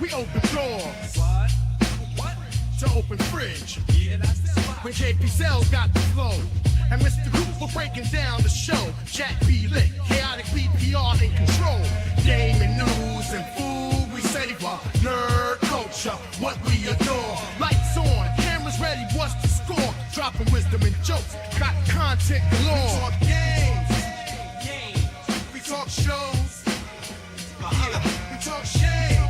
we open doors. What? To open fridge. Yeah, that's the spot. When JP Cells got the flow. And Mr. Cooper breaking down the show. Jack B. Lit, chaotic BPR in control. Gaming news and food we savor. Nerd culture, what we adore. Lights on, cameras ready, what's the score? Dropping wisdom and jokes, got content galore. We talk games, we talk shows, yeah, we talk shades.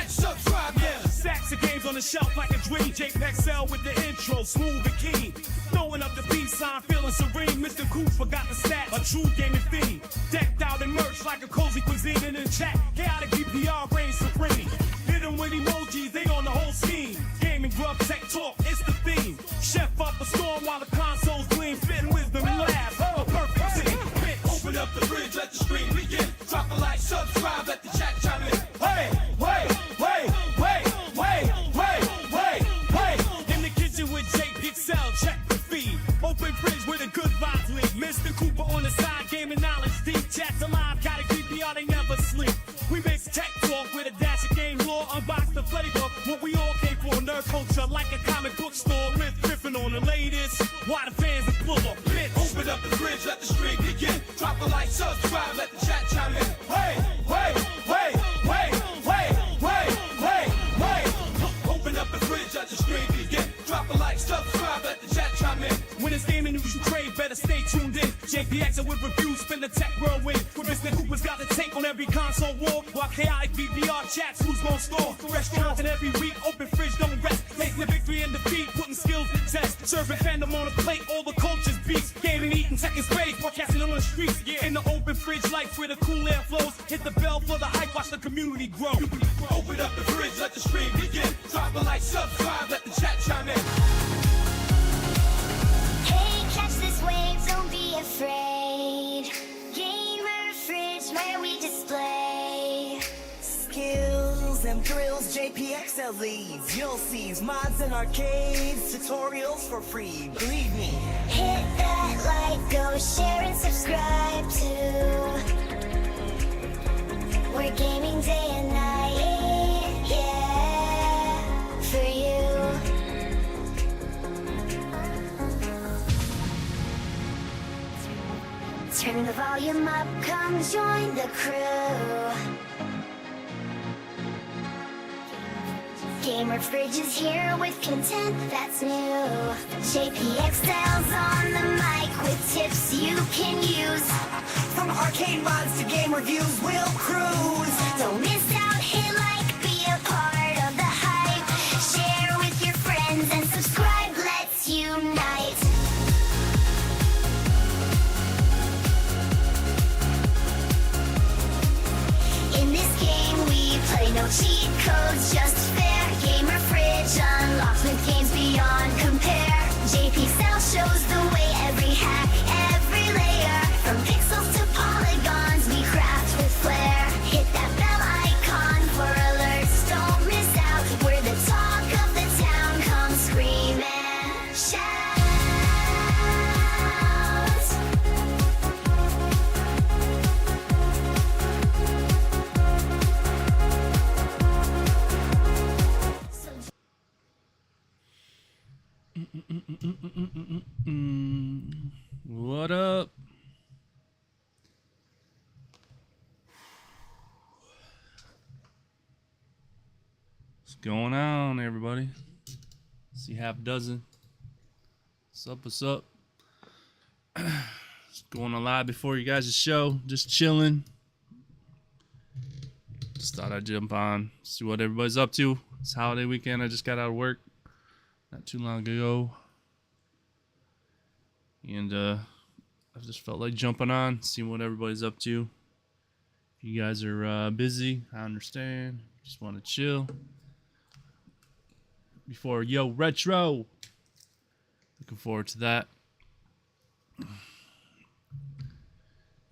Subscribe, yeah. Stacks of games on the shelf like a dream. JPEG Cell with the intro, smooth and keen. Throwing up the peace sign, feeling serene. Mr. Cooper got the stats, a true gaming fiend. Decked out in merch like a cozy cuisine. And in chat, chaotic BPR reigns supreme. Hit them with emojis, they on the whole scheme. Gaming grub, tech talk, it's the theme. Chef up a storm while the consoles gleam. Fitting wisdom and laugh, a perfect team. Open up the fridge, let the stream begin. Drop a like, subscribe, let the chat chime in. Hey, wait. In the kitchen with JPEG Cell, check the feed. Open fridge where the good vibes live. Mr. Cooper on the side, gaming knowledge deep. Chats alive, gotta keep BPR, they never sleep. We mix tech talk with a dash of game lore. Unbox the flavor, what we all came for. Nerd culture like a comic book store. Riffing on the latest, why the fans are full of bits. Open up the fridge, let the stream begin. Drop a like, subscribe, let the chat chime in. Hey, wait. Open up the fridge, let the stream begin. Drop a like, subscribe, let the chat chime in. When it's gaming news you crave, better stay tuned in. JPX with reviews, spin the tech whirlwind. Where Mr. Cooper's got the take on every console war. While chaotic BPR chats, who's gon' score? Fresh content every week, open fridge, don't rest. Taking the victory and defeat, putting skills to test. Serving fandom on a plate, all the culture's beats. Gaming, eating, tech and space, broadcasting on the streets. In the open fridge life where the cool air flows. Hit the bell for the hype, watch the community grow. Open up the fridge, let the stream begin. Drop a like, subscribe, let the chat chime in. Hey, catch this wave, don't be afraid. Gamer fridge where we display skills and thrills JPXL leaves. You'll see mods and arcades, tutorials for free. Believe me. Hit that like, go share and subscribe to. We're gaming day and night, yeah, for you. Turn the volume up, come join the crew. Gamer Fridge is here with content that's new. JPX Styles on the mic with tips you can use. From arcade mods to game reviews, we'll cruise. Don't miss out, hit like, be a part of the hype. Share with your friends and subscribe, let's unite. In this game we play no cheat codes, just fair. Gamer Fridge unlocks with games beyond compare. JP Cell shows the way, every hack, every layer. From pixels to polygons we craft with flair. Hit that bell icon for alerts, don't miss out. We're the talk of the town, come scream and shout. What up? What's going on, everybody? See half a dozen. What's up? Just going on live before you guys' show. Just chilling. Just thought I'd jump on, see what everybody's up to. It's holiday weekend. I just got out of work not too long ago. And I just felt like jumping on, seeing what everybody's up to. If you guys are busy, I understand. Just want to chill. Before Yo Retro. Looking forward to that.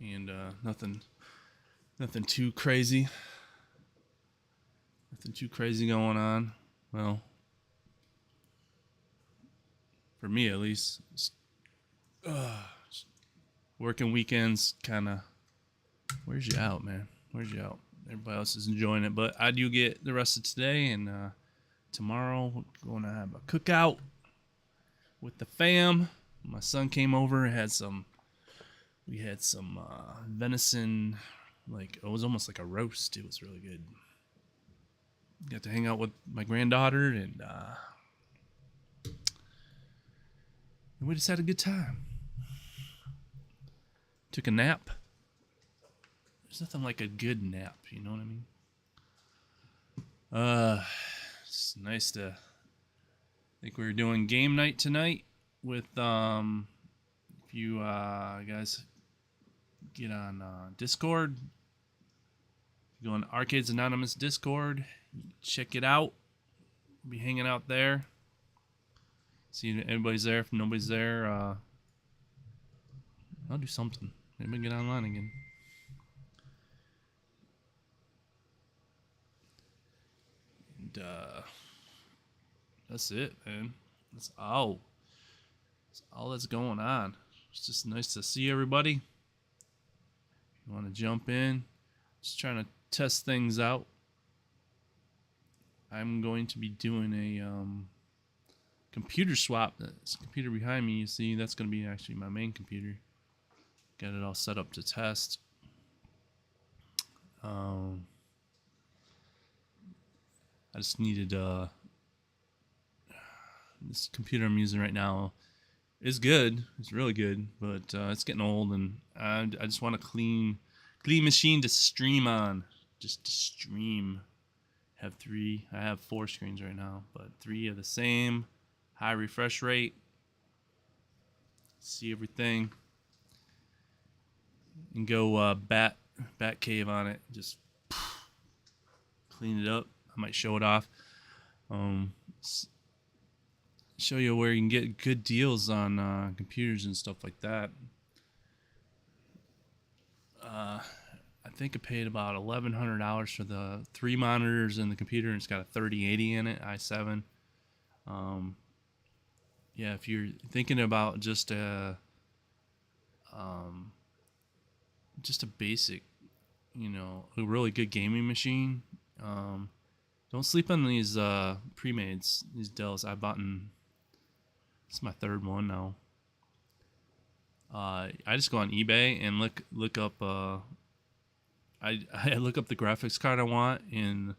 And nothing too crazy. Nothing too crazy going on. Well, for me at least. Working weekends kind of Where's you out, man? Where's you out? Everybody else is enjoying it, but I do get the rest of today, and tomorrow we're going to have a cookout with the fam. My son came over and had some. We had some venison, like it was almost like a roast. It was really good. Got to hang out with my granddaughter, and we just had a good time. Took a nap. There's nothing like a good nap, you know what I mean? It's nice to. I think we're doing game night tonight with if you guys get on Discord, go on Arcades Anonymous Discord, check it out. Be hanging out there. See if anybody's there. If nobody's there, I'll do something. Maybe get online again. And that's it, man. That's all that's going on. It's just nice to see everybody. If you want to jump in, just trying to test things out. I'm going to be doing a computer swap. This computer behind me, you see, that's going to be actually my main computer. Got it all set up to test. I just needed this computer I'm using right now is good. It's really good, but it's getting old, and I just want a clean machine to stream on, just to stream. I have 4 screens right now, but 3 are the same, high refresh rate, see everything, and go bat cave on it, just clean it up. I might show it off. Show you where you can get good deals on computers and stuff like that. I think I paid about $1,100 for the 3 monitors and the computer, and it's got a 3080 in it, i7. Yeah, if you're thinking about just a basic, a really good gaming machine, don't sleep on these pre-mades, these Dells I bought in. This is my 3rd one now. I just go on eBay and look up. I look up the graphics card I want in,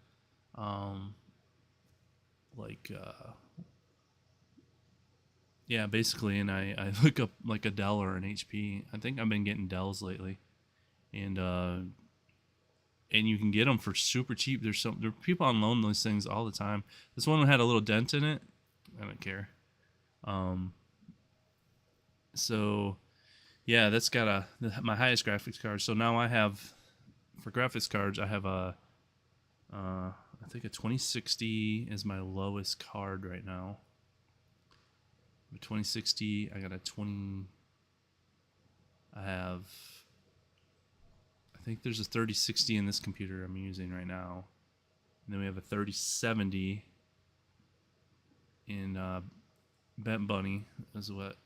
basically, and I look up like a Dell or an HP. I think I've been getting Dells lately, and you can get them for super cheap. There are people on loan those things all the time. This one had a little dent in it. I don't care. So yeah, that's got my highest graphics card. So now I have, for graphics cards, I have I think a 2060 is my lowest card right now. A 2060, I got a 20. I think there's a 3060 in this computer I'm using right now. And then we have a 3070 in Bent Bunny, is what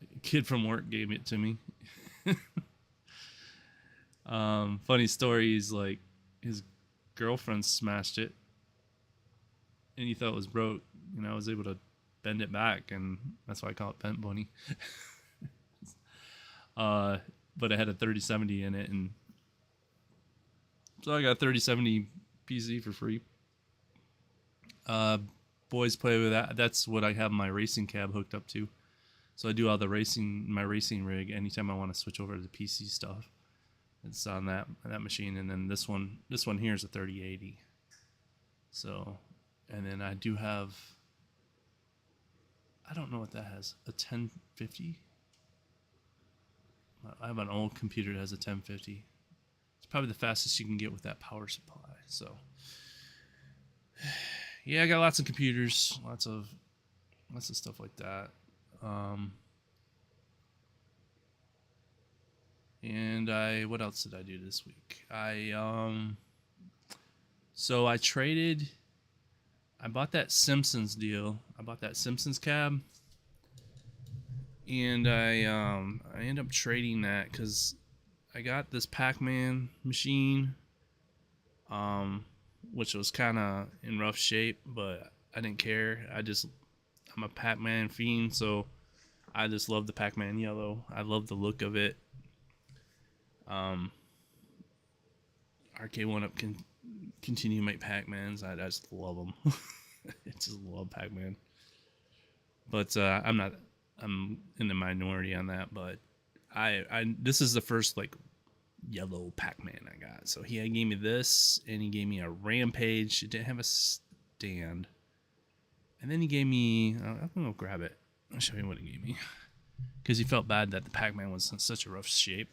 a kid from work gave it to me. Funny story is, like, his girlfriend smashed it and he thought it was broke, and I was able to bend it back, and that's why I call it Bent Bunny. But it had a 3070 in it, and so I got a 3070 PC for free. Boys play with that. That's what I have my racing cab hooked up to. So I do all the my racing rig anytime I want to switch over to the PC stuff. It's on that machine, and then this one here is a 3080. So, and then I do have, I don't know what that has, a 1050. I have an old computer that has a 1050. It's probably the fastest you can get with that power supply. So, yeah, I got lots of computers, lots of stuff like that. And what else did I do this week? So I bought that Simpsons deal. I bought that Simpsons cab, and I ended up trading that because I got this Pac-Man machine, which was kind of in rough shape, but I didn't care. I'm a Pac-Man fiend, so I just love the Pac-Man yellow. I love the look of it. Arcade 1-Up can continue to make Pac-Mans. I just love them. I just love Pac-Man. But I'm in the minority on that. But this is the first like yellow Pac-Man I got. So he gave me this, and he gave me a Rampage. It didn't have a stand. And then he gave me, I'm gonna go grab it. I'll show you what he gave me, because he felt bad that the Pac-Man was in such a rough shape.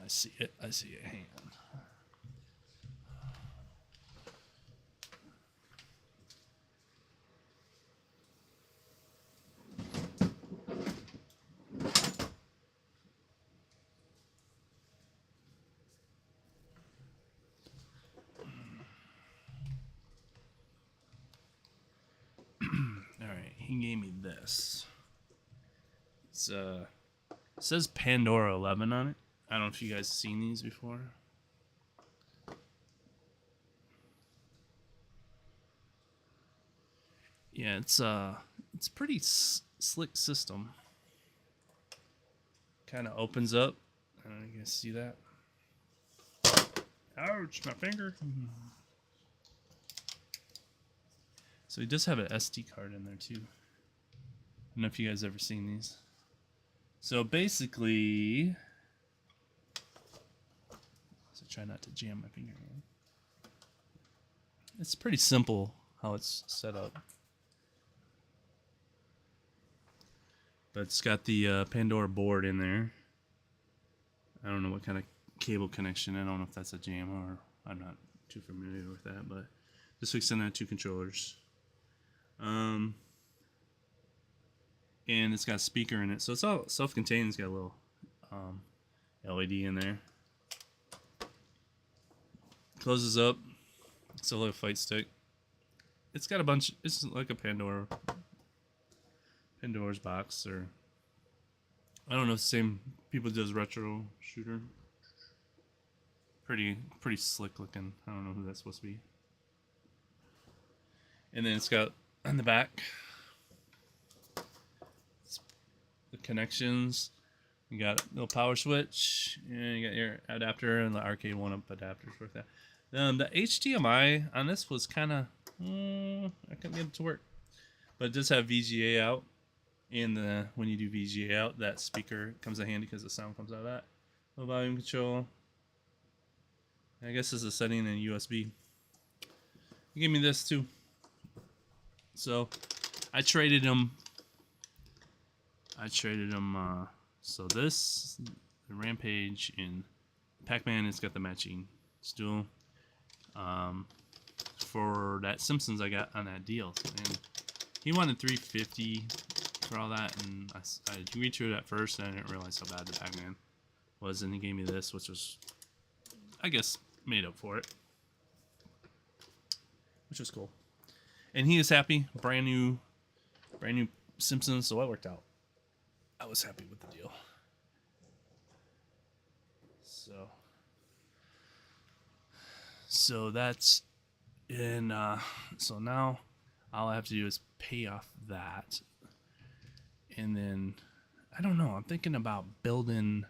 I see it. Hang on. Alright, he gave me this. It says Pandora 11 on it. I don't know if you guys have seen these before. Yeah, it's a pretty slick system. Kind of opens up. I don't know if you guys see that. Ouch, my finger. So he does have an SD card in there too. I don't know if you guys ever seen these. So basically, so try not to jam my finger in. It's pretty simple how it's set up. But it's got the Pandora board in there. I don't know what kind of cable connection. I don't know if that's a JAMA or I'm not too familiar with that. But this hooks in 2 controllers. And it's got a speaker in it, so it's all self-contained. It's got a little LED in there. Closes up. It's a little fight stick. It's got a bunch. It's like a Pandora's box, or I don't know if the same people does retro shooter. Pretty slick looking. I don't know who that's supposed to be. And then it's got on the back the connections. You got a little power switch, and you got your adapter and the Arcade 1-Up adapters with that. The HDMI on this was kind of I couldn't get it to work, but it does have VGA out, and when you do VGA out, that speaker comes in handy because the sound comes out of that. Little volume control. I guess this is a setting in USB. He gave me this too. So I traded him. So this, the Rampage and Pac-Man has got the matching stool. For that Simpsons I got on that deal, and he wanted $350 for all that, and I agreed to it at first, and I didn't realize how bad the Pac-Man was, and he gave me this, which was, I guess, made up for it, which was cool. And he is happy. Brand new Simpsons, so it worked out. I was happy with the deal. So that's in. So now all I have to do is pay off that, and then I don't know. I'm thinking about building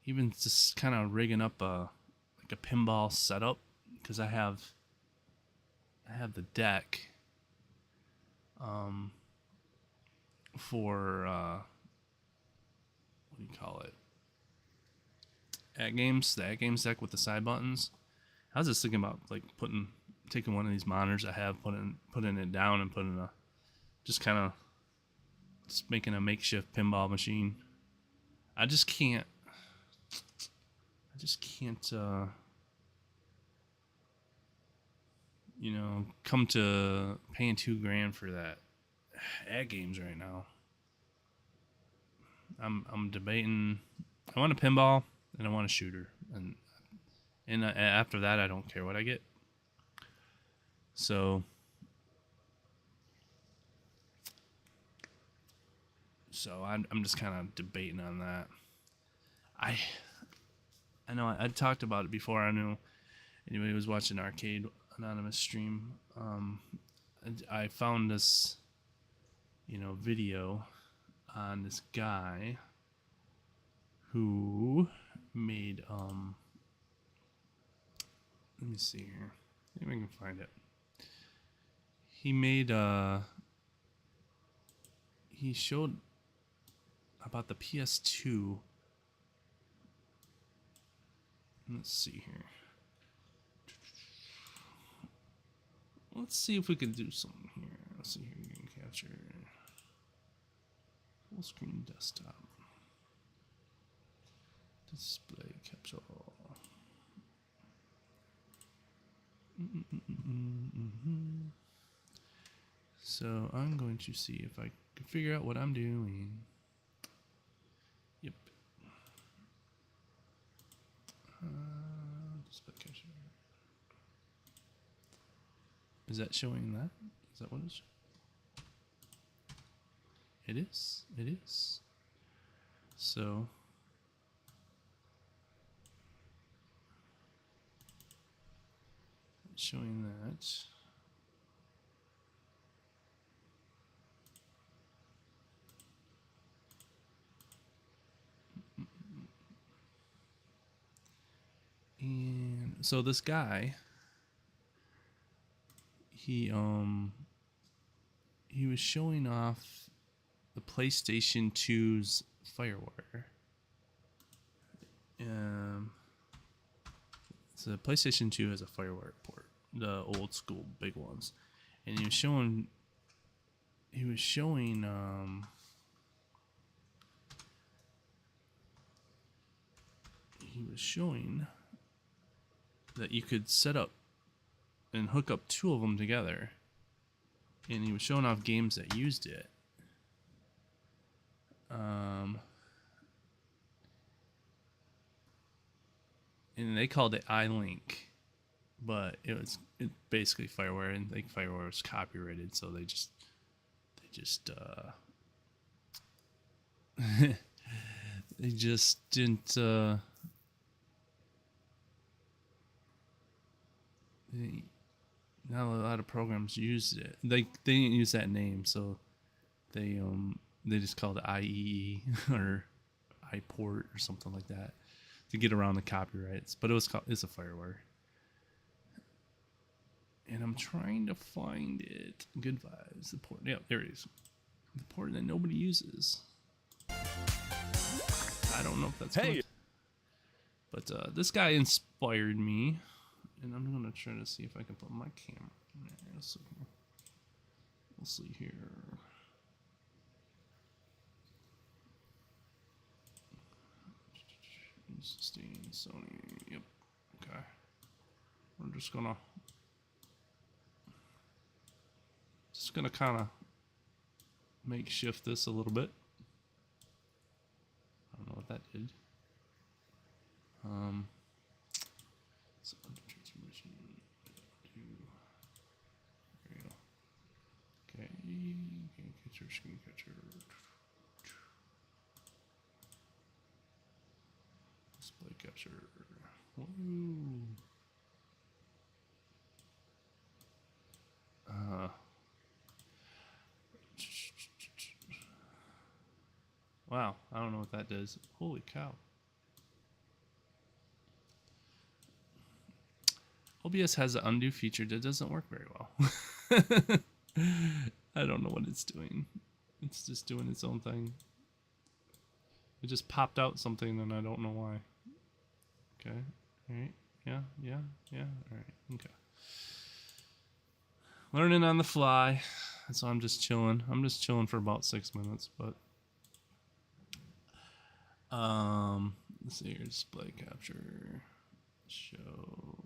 even just kind of rigging up a pinball setup, because I have the deck for what do you call it? The At Games deck with the side buttons. I was just thinking about like taking one of these monitors I have, putting it down and putting just making a makeshift pinball machine. I just can't come to paying $2,000 for that At Games right now. I'm debating. I want a pinball and I want a shooter, and after that I don't care what I get. So I'm just kind of debating on that. I know I talked about it before. I knew anybody was watching Arcade Anonymous stream. I found this, video on this guy who made let me see here. Maybe I can find it. He made he showed about the PS2. Let's see here. Let's see if we can do something here. Let's see here. You can capture full screen desktop. Display capture. So I'm going to see if I can figure out what I'm doing. Yep. Display capture. Is that showing that? Is that what it's? It is. It is. So. It's showing that. And so this guy, he was showing off the PlayStation 2's FireWire. So the PlayStation 2 has a FireWire port, the old school big ones, and he was showing that you could set up and hook up two of them together, and he was showing off games that used it. And they called it iLink, but it basically FireWire, and I think FireWire was copyrighted, so they just they just didn't not a lot of programs used it. They didn't use that name, so they just called it IEE or iPort or something like that to get around the copyrights. But it's a FireWire, and I'm trying to find it. Good Vibes, the port. Yeah, there it is. The port that nobody uses. I don't know if that's good. But this guy inspired me, and I'm gonna try to see if I can put my camera in there. We'll see here. Sustain Sony. Yep. Okay. We're just gonna kind of makeshift this a little bit. I don't know what that did. So under transformation, there we go. Okay, game catcher, screen catcher. Display capture. Woo. Wow, I don't know what that does. Holy cow. OBS has an undo feature that doesn't work very well. I don't know what it's doing. It's just doing its own thing. It just popped out something and I don't know why. Okay. Alright. Yeah. Alright. Okay. Learning on the fly. So I'm just chilling. I'm just chilling for about 6 minutes, but let's see here. Display capture. Show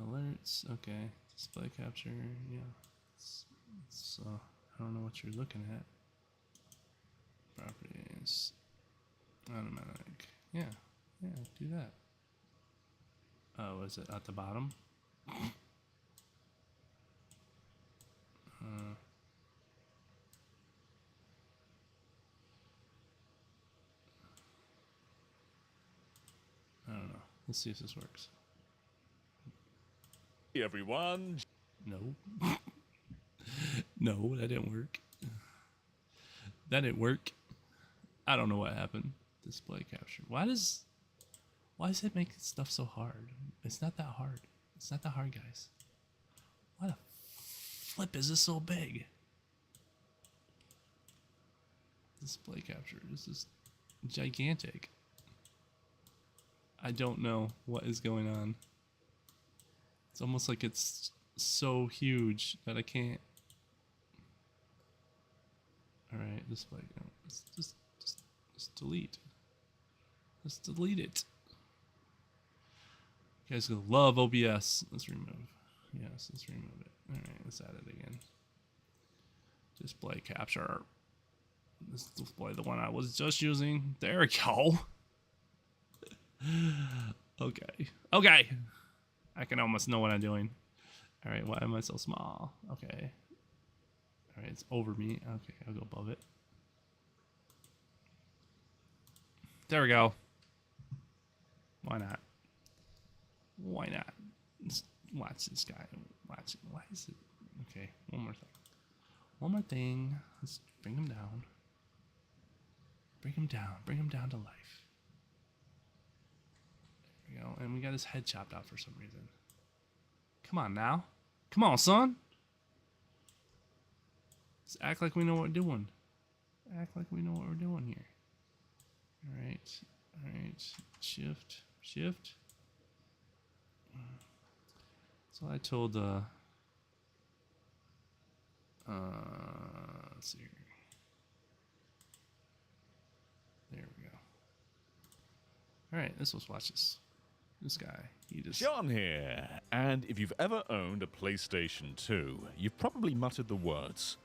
alerts. Okay. Display capture. Yeah. It's I don't know what you're looking at. Properties. Automatic. Yeah. Do that. Oh, is it at the bottom? I don't know. Let's see if this works. Hey everyone. No. No, that didn't work. That didn't work. I don't know what happened. Display capture. Why does it make stuff so hard? It's not that hard. It's not that hard, guys. Why the flip is this so big? Display capture. This is gigantic. I don't know what is going on. It's almost like it's so huge that I can't. Alright, display. No, just delete. Just delete it. You guys gonna love OBS. Let's remove. Yes, let's remove it. Alright, let's add it again. Display capture. Let's display the one I was just using. There we go. Okay. Okay. I can almost know what I'm doing. Alright, why am I so small? Okay. Alright, it's over me. Okay, I'll go above it. There we go. Why not? Why not? Let's watch this guy. Watch it. Why is it? Okay, one more thing. One more thing. Let's bring him down. Bring him down. Bring him down to life. There we go. And we got his head chopped out for some reason. Come on now. Come on, son. Let's act like we know what we're doing. Act like we know what we're doing here. Alright. Alright. Shift. Shift. So I told let's see here. There we go. Alright, let's watch this. This guy, he just... John here. And if you've ever owned a PlayStation 2, you've probably muttered the words,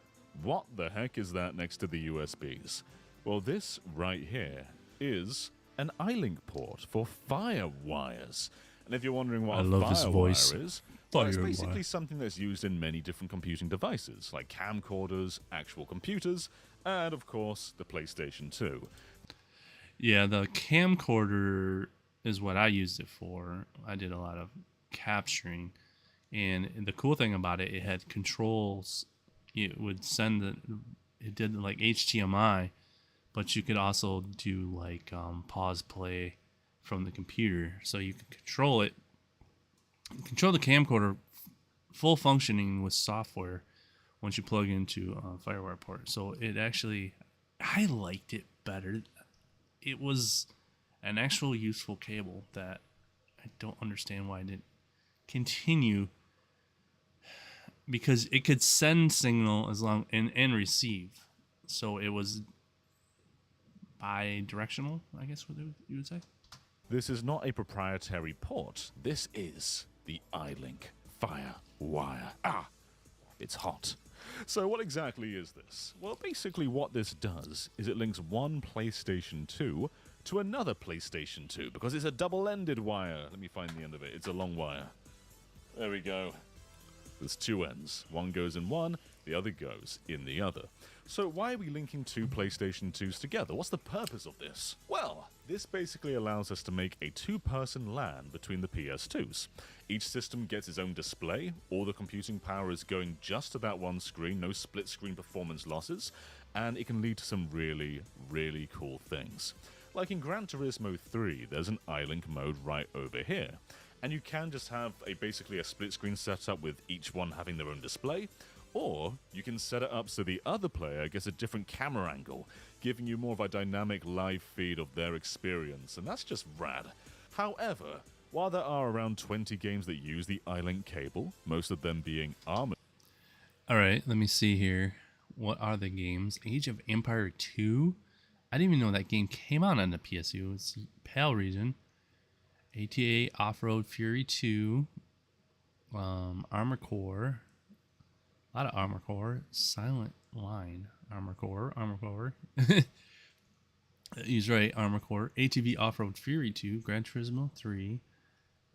"What the heck is that next to the USBs?" Well, this right here is an iLink port for FireWires. And if you're wondering what I a love his voice. FireWire is, well, it's Firewire. basically something that's used in many different computing devices, like camcorders, actual computers, and of course, the PlayStation 2. Yeah, the camcorder is what I used it for. I did a lot of capturing. And the cool thing about it, it had controls. It would send it did like HDMI, but you could also do like pause play from the computer. So you could control it, control the camcorder full functioning with software once you plug into a FireWire port. So it actually, I liked it better. It was an actual useful cable that I don't understand why I didn't continue, because it could send signal as long and receive, so it was bi-directional, I guess what you would say. This is not a proprietary port. This is the iLink FireWire. Ah, it's hot. So what exactly is this? Well, basically what this does is it links one PlayStation 2 to another PlayStation 2, because it's a double-ended wire. Let me find the end of it. It's a long wire. There we go. There's two ends. One goes in one, the other goes in the other. So why are we linking two PlayStation 2s together? What's the purpose of this? Well, this basically allows us to make a two-person LAN between the PS2s. Each system gets its own display, all the computing power is going just to that one screen, no split-screen performance losses, and it can lead to some really, really cool things. Like in Gran Turismo 3, there's an iLink mode right over here. And you can just have basically a split screen setup with each one having their own display, or you can set it up so the other player gets a different camera angle, giving you more of a dynamic live feed of their experience, and that's just rad. However, while there are around 20 games that use the iLink cable, most of them being Armored. All right, let me see here. What are the games? Age of Empire 2? I didn't even know that game came out on the PSU. It's PAL region. ATA Off-Road Fury 2. Armor Core. A lot of Armor Core. Silent Line. Armor Core. He's right, Armor Core. ATV Off-Road Fury 2. Gran Turismo 3.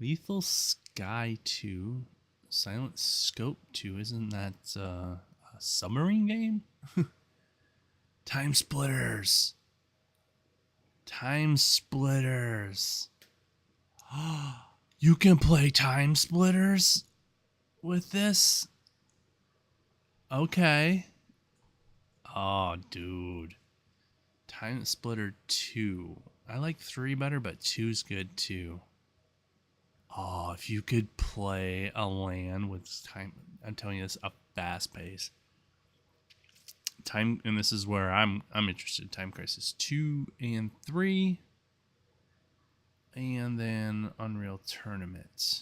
Lethal Sky 2, Silent Scope 2. Isn't that a submarine game? Time Splitters. Time Splitters. You can play Time Splitters with this? Okay. Oh, dude. Time Splitter 2. I like 3 better, but 2's good too. Oh, if you could play a LAN with time, I'm telling you, this a fast pace. Time, and this is where I'm interested. Time Crisis 2 and 3, and then Unreal Tournament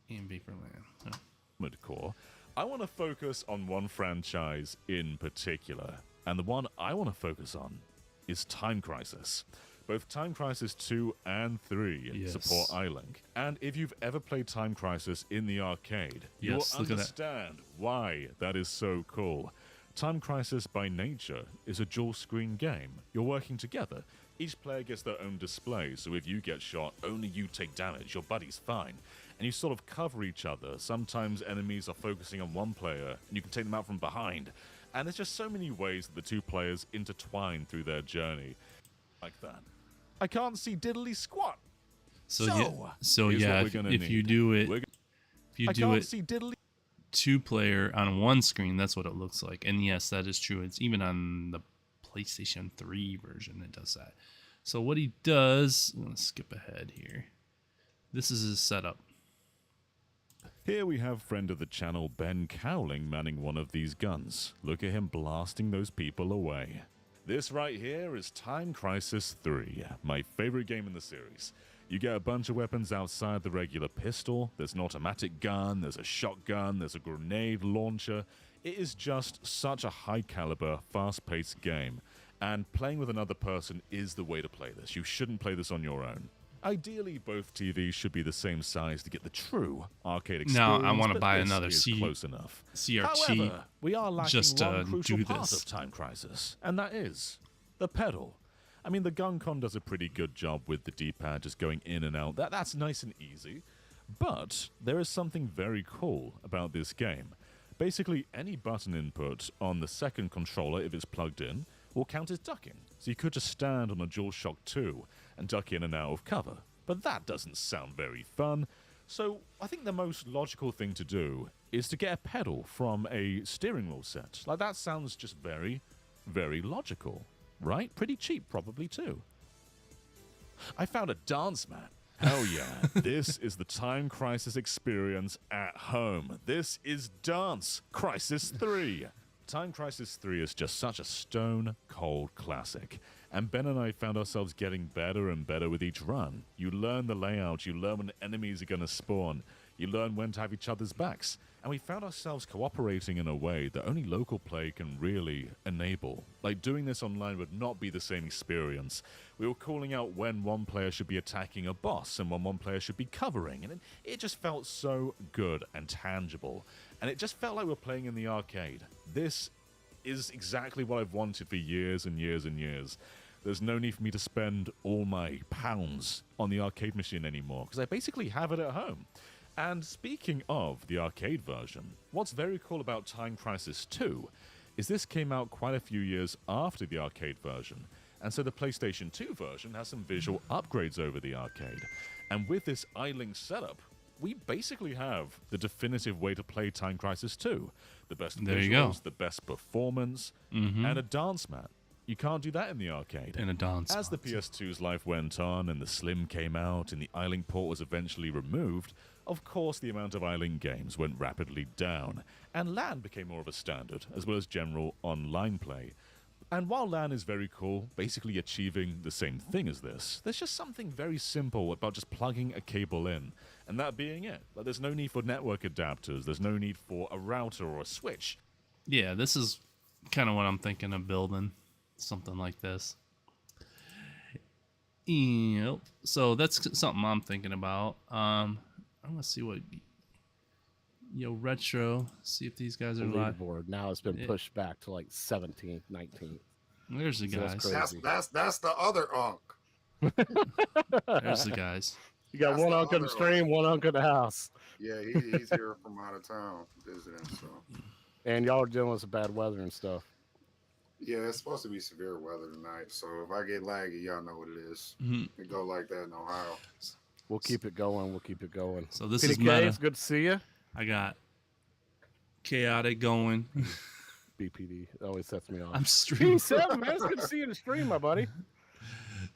and Vaporland. Oh. Core, I want to focus on one franchise in particular, and the one I want to focus on is Time Crisis. Both Time Crisis 2 and 3 Yes. support iLink. And if you've ever played Time Crisis in the arcade, Yes, you'll look at that. understand why that is so cool. Time Crisis by nature is a dual screen game. You're working together. Each player gets their own display, so if you get shot, only you take damage, your buddy's fine. And you sort of cover each other. Sometimes enemies are focusing on one player, and you can take them out from behind. And there's just so many ways that the two players intertwine through their journey. Like that. I can't see diddly squat. So yeah, here's what we're if, gonna if you need. do it, We're if you I do can't it see diddly. 2-player on one screen, that's what it looks like. And yes, that is true. It's even on the PlayStation 3 version it does that. So what he does, I'm gonna skip ahead here. This is his setup. Here we have friend of the channel Ben Cowling manning one of these guns. Look at him blasting those people away. This right here is Time Crisis 3, my favorite game in the series. You get a bunch of weapons outside the regular pistol. There's an automatic gun, there's a shotgun, there's a grenade launcher. It is just such a high caliber, fast-paced game. And playing with another person is the way to play this. You shouldn't play this on your own. Ideally, both TVs should be the same size to get the true arcade experience. No, I want to but buy this another is close enough. CRT. However, we are lacking just one to crucial do part this. of Time Crisis, and that is the pedal. I mean, the GunCon does a pretty good job with the D-pad just going in and out. That's nice and easy. But there is something very cool about this game. Basically, any button input on the second controller, if it's plugged in, will count as ducking. So you could just stand on a DualShock 2 and duck in and out of cover. But that doesn't sound very fun. So I think the most logical thing to do is to get a pedal from a steering wheel set. Like, that sounds just very, very logical. Right? Pretty cheap, probably, too. I found a dance mat. Hell yeah. This is the Time Crisis experience at home. This is Dance Crisis 3. Time Crisis 3 is just such a stone-cold classic. And Ben and I found ourselves getting better and better with each run. You learn the layout, you learn when enemies are going to spawn, you learn when to have each other's backs. And we found ourselves cooperating in a way that only local play can really enable. Like, doing this online would not be the same experience. We were calling out when one player should be attacking a boss and when one player should be covering. And it just felt so good and tangible. And it just felt like we're playing in the arcade. This is exactly what I've wanted for years and years and years. There's no need for me to spend all my pounds on the arcade machine anymore, because I basically have it at home. And speaking of the arcade version, what's very cool about Time Crisis 2 is this came out quite a few years after the arcade version, and so the PlayStation 2 version has some visual upgrades over the arcade. And with this iLink setup, we basically have the definitive way to play Time Crisis 2. The best There you go. visuals, the best performance, and a dance mat. You can't do that in the arcade. In a dance As the mat. PS2's life went on and the Slim came out and the iLink port was eventually removed, of course the amount of iLink games went rapidly down, and LAN became more of a standard, as well as general online play. And while LAN is very cool, basically achieving the same thing as this, there's just something very simple about just plugging a cable in, and that being it. Like, there's no need for network adapters, there's no need for a router or a switch. Yeah, this is kind of what I'm thinking of building. Something like this. Yep. So that's something I'm thinking about. I'm gonna see what Retro. See if these guys are live. Leaderboard now has been pushed back to like 17th, 19th. There's the So that's guys. crazy. That's the other Unk. There's the guys. You got That's one the uncle in the other stream, one uncle in the house, Yeah, he's here from out of town visiting. So and y'all are dealing with some bad weather and stuff. yeah, it's supposed to be severe weather tonight. So if I get laggy, y'all know what it is. Mm-hmm. It go like that in Ohio. We'll keep it going. We'll keep it going. So this PDK, is meta. it's good to see you. I got chaotic going. BPD always sets me off. I'm streaming. P7, man, it's good to see you in the stream, my buddy.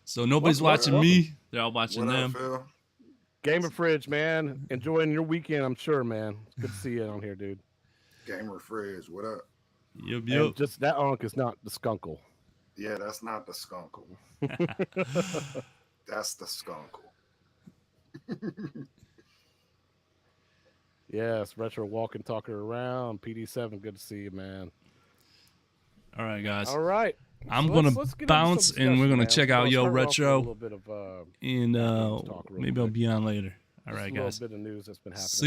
So nobody's watching me. They're all watching What them. up, Phil? Gamer Fridge, man, enjoying your weekend, I'm sure, man. It's good to see you on here, dude. Gamer Fridge, what up? Yup, And yup. just that unk is not the skunkle. Yeah, that's not the skunkle. That's the skunkle. Yes, retro walking, talking around. PD7, good to see you, man. All right, guys. All right. I'm So gonna let's get into bounce, some and we're discussion, gonna man. check out Let's Yo start off with a Retro, little bit of and talk real maybe I'll quick. be on later. All just right, a guys. little bit of news that's been happening. See